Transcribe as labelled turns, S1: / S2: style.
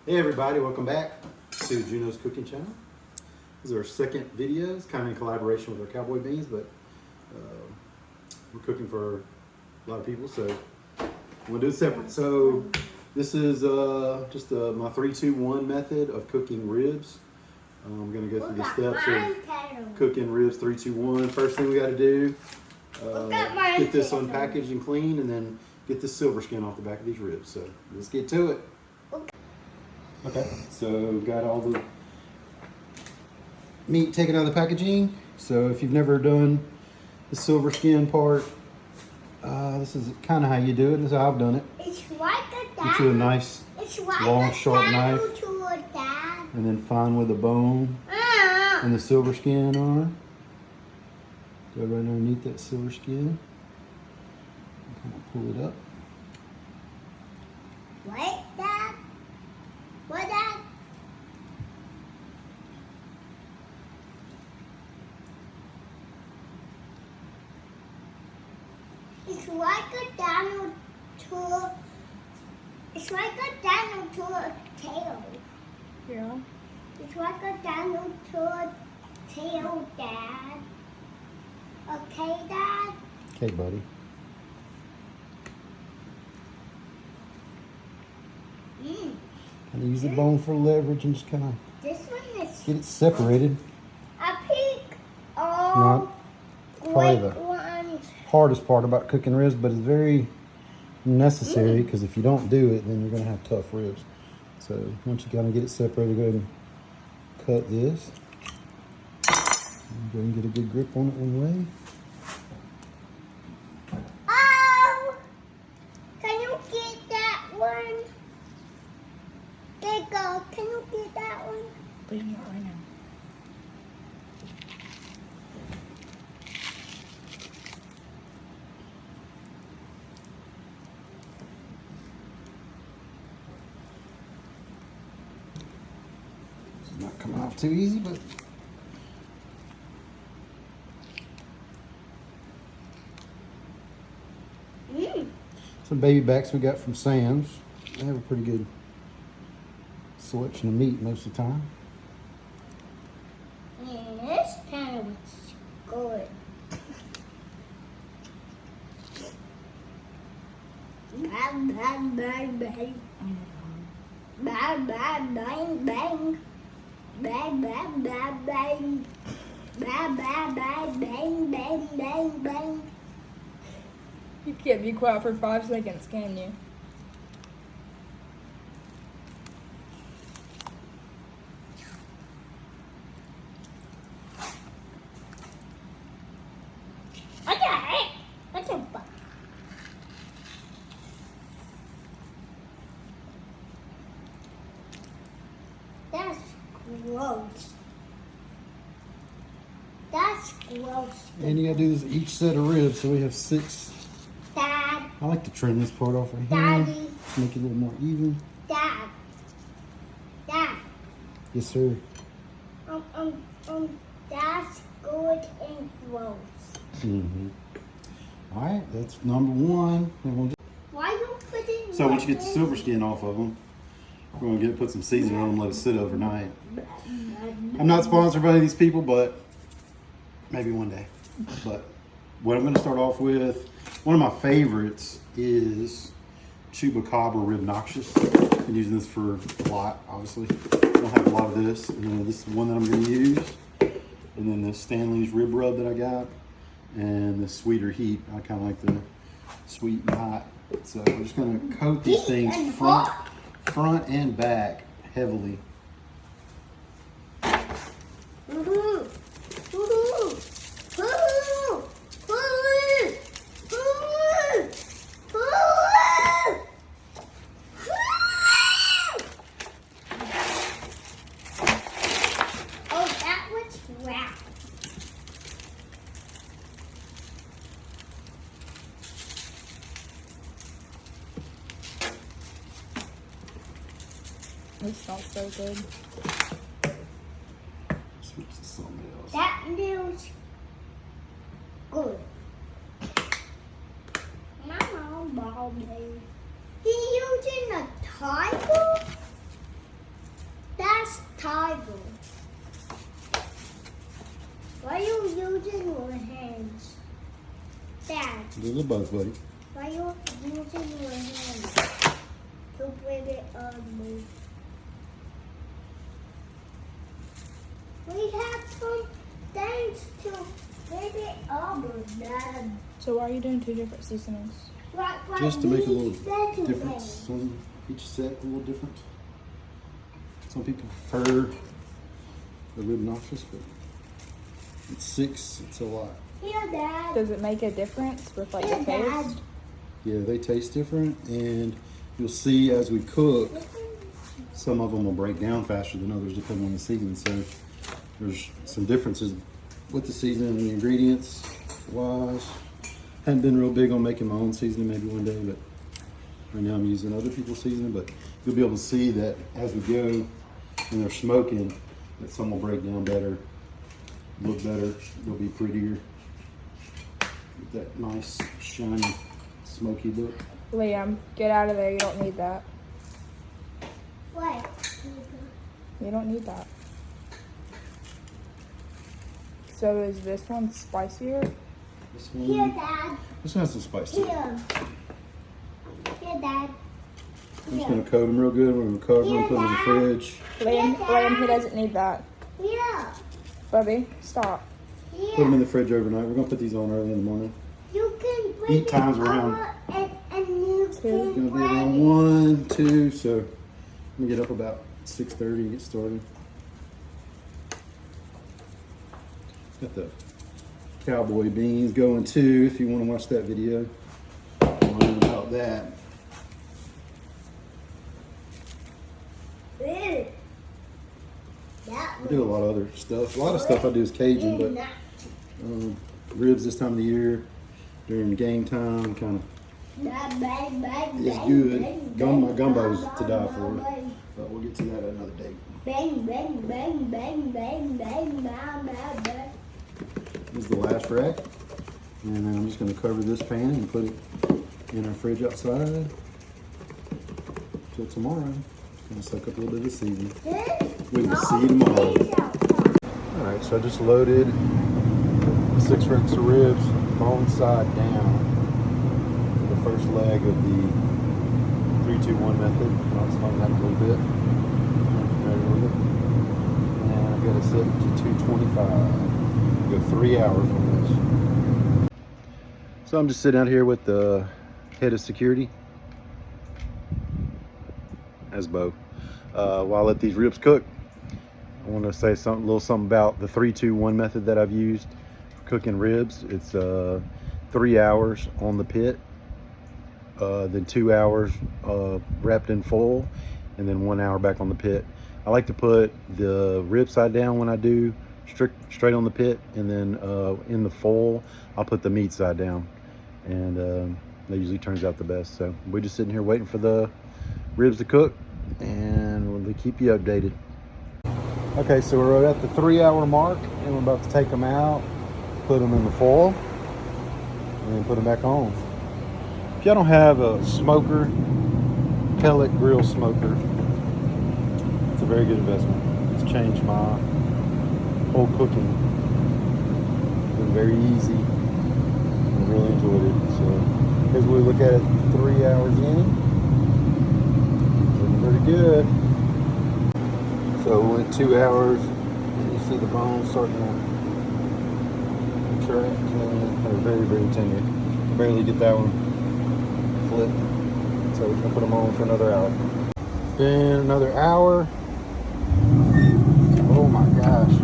S1: Hey everybody, welcome back to Juneau's cooking channel. This is our second video. It's kind of in collaboration with our cowboy beans, but we're cooking for a lot of people, so we'll do it separate. So this is just my 3-2-1 method of cooking ribs. I'm gonna go through the steps of cooking ribs 3-2-1. First thing we got to do, get this unpackaged and clean, and then get the silver skin off the back of these ribs. So let's get to it. Okay, so got all the meat taken out of the packaging. So if you've never done the silver skin part, this is kind of how you do it. This is how I've done it.
S2: It's like a
S1: Get you a nice long sharp knife, and then find where the bone and the silver skin are. Go right underneath that silver skin. Kind of pull it up.
S2: What, Dad? What, Dad? It's like a dino to. It's like a dino to a tail.
S3: Yeah.
S2: It's like a dino to a tail, Dad. Okay, Dad?
S1: Okay, buddy. Kind of use the bone for leverage and just kind of
S2: This one is
S1: get it separated.
S2: a pig.
S1: Not probably
S2: Great
S1: the
S2: ones.
S1: hardest part about cooking ribs, but it's very necessary because if you don't do it, then you're going to have tough ribs. So once you kind of get it separated, go ahead and cut this. Go ahead and get a good grip on it one way.
S2: Oh! Can you get that one? Bigger. Can you get that one?
S3: Bring it right now.
S1: This is not coming off too easy, but some baby backs we got from Sam's. They have a pretty good selection of meat most of the time.
S2: And this kind of was good. Bang, bang, bang, bang. Bang, bang, bang, bang. Bang, bang, bang, bang. Bang, bang, bang, bang, bang, bang, bang.
S3: You can't be quiet for 5 seconds, can you?
S2: Okay. That's a bug. That's gross. That's gross.
S1: And you gotta do this each set of ribs, so we have 6.
S2: Dad,
S1: I like to trim this part off right here,
S2: Daddy,
S1: make it a little more even.
S2: Dad, Dad.
S1: Yes, sir.
S2: That's good and gross.
S1: All right, that's number 1. And we'll
S2: Why you putting?
S1: So once you get the silver skin off of them, we're gonna put some seasoning on them, let it sit overnight. I'm not sponsored by any of these people, but maybe one day. But what I'm gonna start off with, one of my favorites is chupacabra rib noxious. I've been using this for a lot, obviously. I don't have a lot of this. And then this is one that I'm gonna use. And then the Stanley's rib rub that I got. And the sweeter heat. I kind of like the sweet and hot. So we're just gonna coat these things front and back heavily.
S2: Oh, that was wrap.
S3: This smells so good.
S1: Switch to something else.
S2: That feels good. Mama, Bobby. He using a tiger?
S1: Do a little buzz, buddy.
S2: Why you using your hand to bring it on me? We have some things to bring it on Dad.
S3: So why are you doing 2 different seasonings?
S1: Just to make a little difference on each set, a little different. Some people prefer the rib nauseous, but it's 6, it's a lot.
S2: Here, Dad.
S3: Does it make a difference with like the
S2: Here, Dad.
S3: taste?
S1: Yeah, they taste different, and you'll see as we cook, some of them will break down faster than others depending on the seasoning. So there's some differences with the seasoning and the ingredients wise. Haven't been real big on making my own seasoning, maybe one day, but right now I'm using other people's seasoning. But you'll be able to see that as we go, when they're smoking, that some will break down better, look better, they'll be prettier. With that nice, shiny, smoky look.
S3: Liam, get out of there. You don't need that.
S2: What?
S3: You don't need that. So is this one spicier?
S1: This
S2: Here,
S1: one,
S2: Dad.
S1: this one has some spice to it.
S2: Here. Here, Dad.
S1: I'm just gonna coat them real good. We're gonna cover them, put them in the fridge.
S3: Liam, he doesn't need that.
S2: Here.
S3: Bubby, stop.
S2: Here.
S1: Put them in the fridge overnight. We're gonna put these on early in the morning.
S2: You can bring
S1: Eat times
S2: it
S1: around.
S2: over and you
S3: Two.
S1: It's
S2: can
S1: gonna be
S2: bring
S1: around
S2: it.
S1: 1, 2, so we get up about 6:30 and get started. Got the cowboy beans going too, if you want to watch that video. Learn about that.
S2: Ew. That
S1: I do a lot of other stuff. A lot of stuff I do is Cajun, but ribs this time of the year during game time kind of is good. My gumbo's to die for, but we'll get to that at another date.
S2: Bang, bang, bang, bang, bang, bang, bang, bang, bang.
S1: This is the last rack, and then I'm just going to cover this pan and put it in our fridge outside till tomorrow. Gonna soak up a little bit of seasoning. We will see you tomorrow. All right, so I just loaded 6 racks of ribs, bone side down, for the first leg of the 3-2-1 method. I'll explain that a little bit. I'm familiar with it. And I've got it set to 225. Go 3 hours on this. So I'm just sitting out here with the head of security. As Bo. While I let these ribs cook, I want to say a little something about the 3-2-1 method that I've used for cooking ribs. It's 3 hours on the pit, then 2 hours wrapped in foil, and then 1 hour back on the pit. I like to put the rib side down when I do straight on the pit, and then in the foil I'll put the meat side down, and that usually turns out the best. So we're just sitting here waiting for the ribs to cook, and we'll keep you updated. Okay, so we're at the 3 hour mark, and we're about to take them out, put them in the foil, and then put them back on. If y'all don't have a smoker, pellet grill smoker, it's a very good investment. It's changed my whole cooking. It's been very easy. I really enjoyed it. So as we look at it 3 hours in, pretty good. So we went 2 hours, and you see the bones starting to crack. They're very, very tender. Barely get that one flipped. So we're gonna put them on for another hour. Then another hour. Oh my gosh.